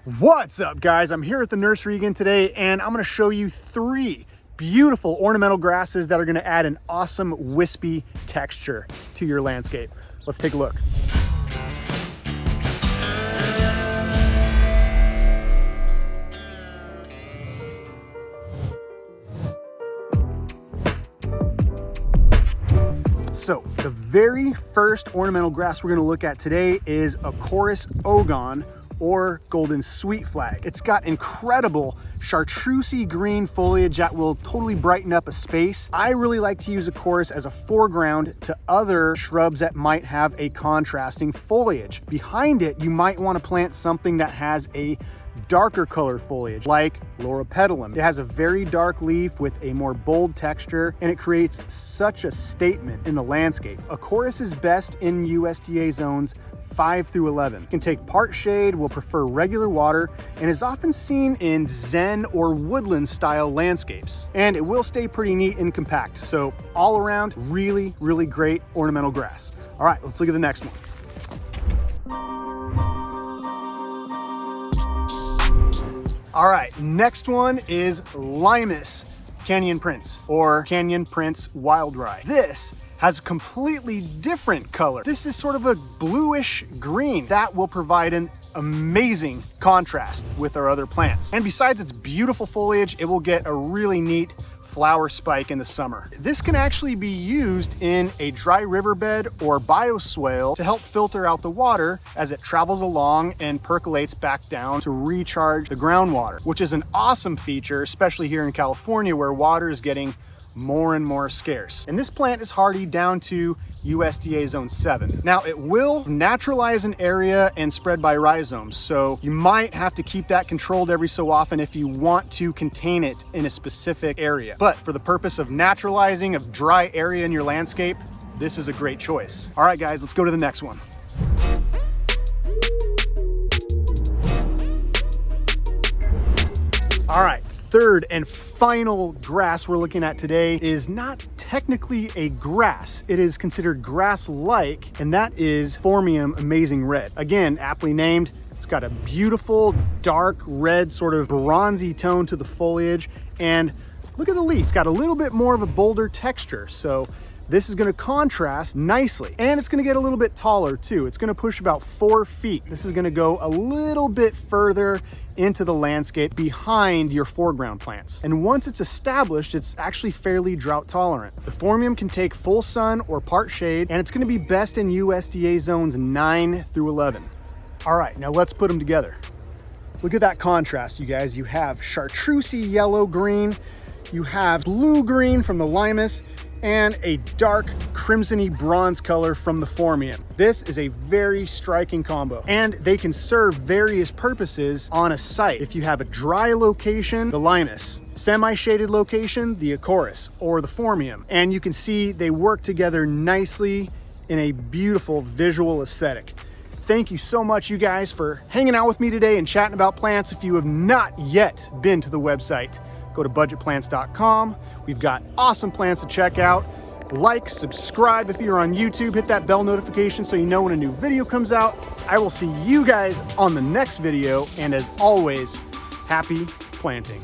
What's up, guys? I'm here at the nursery again today, and I'm going to show you 3 beautiful ornamental grasses that are going to add an awesome wispy texture to your landscape. Let's take a look. So the very first ornamental grass we're going to look at today is Acorus Ogon, or Golden Sweetflag. It's got incredible chartreusey green foliage that will totally brighten up a space. I really like to use Acorus as a foreground to other shrubs that might have a contrasting foliage. Behind it, you might want to plant something that has a darker colored foliage like Loropetalum. It has a very dark leaf with a more bold texture, and it creates such a statement in the landscape. Acorus is best in USDA zones 5 through 11. It can take part shade, will prefer regular water, and is often seen in zen or woodland style landscapes. And it will stay pretty neat and compact. So all around, really great ornamental grass. All right, let's look at the next one. All right, next one is Leymus Canyon Prince, or Canyon Prince Wild Rye. This has a completely different color. This is sort of a bluish green that will provide an amazing contrast with our other plants. And besides its beautiful foliage, it will get a really neat flower spike in the summer. This can actually be used in a dry riverbed or bioswale to help filter out the water as it travels along and percolates back down to recharge the groundwater, which is an awesome feature, especially here in California where water is getting more and more scarce. And this plant is hardy down to USDA zone 7. Now it will naturalize an area and spread by rhizomes, so you might have to keep that controlled every so often if you want to contain it in a specific area. But for the purpose of naturalizing a dry area in your landscape, this is a great choice. All right, guys, let's go to the next one. All right. Third and final grass we're looking at today is not technically a grass. It is considered grass-like, and that is Formium Amazing Red. Again, aptly named. It's got a beautiful dark red, sort of bronzy tone to the foliage, and look at the leaf. It's got a little bit more of a bolder texture, so this is going to contrast nicely, and it's going to get a little bit taller too. It's going to push about 4 feet. This is going to go a little bit further into the landscape behind your foreground plants. And once it's established, it's actually fairly drought tolerant. The Formium can take full sun or part shade, and it's going to be best in USDA zones 9 through 11. All right, now let's put them together. Look at that contrast, you guys. You have chartreusey yellow green, you have blue green from the Limas, and a dark crimsony bronze color from the Phormium. This is a very striking combo, and they can serve various purposes on a site. If you have a dry location, the Limas, semi-shaded location, the Acorus or the Phormium, and you can see they work together nicely in a beautiful visual aesthetic. Thank you so much, you guys, for hanging out with me today and chatting about plants. If you have not yet been to the website, go to budgetplants.com. We've got awesome plants to check out. Like, subscribe if you're on YouTube, hit that bell notification so you know when a new video comes out. I will see you guys on the next video, and as always, happy planting.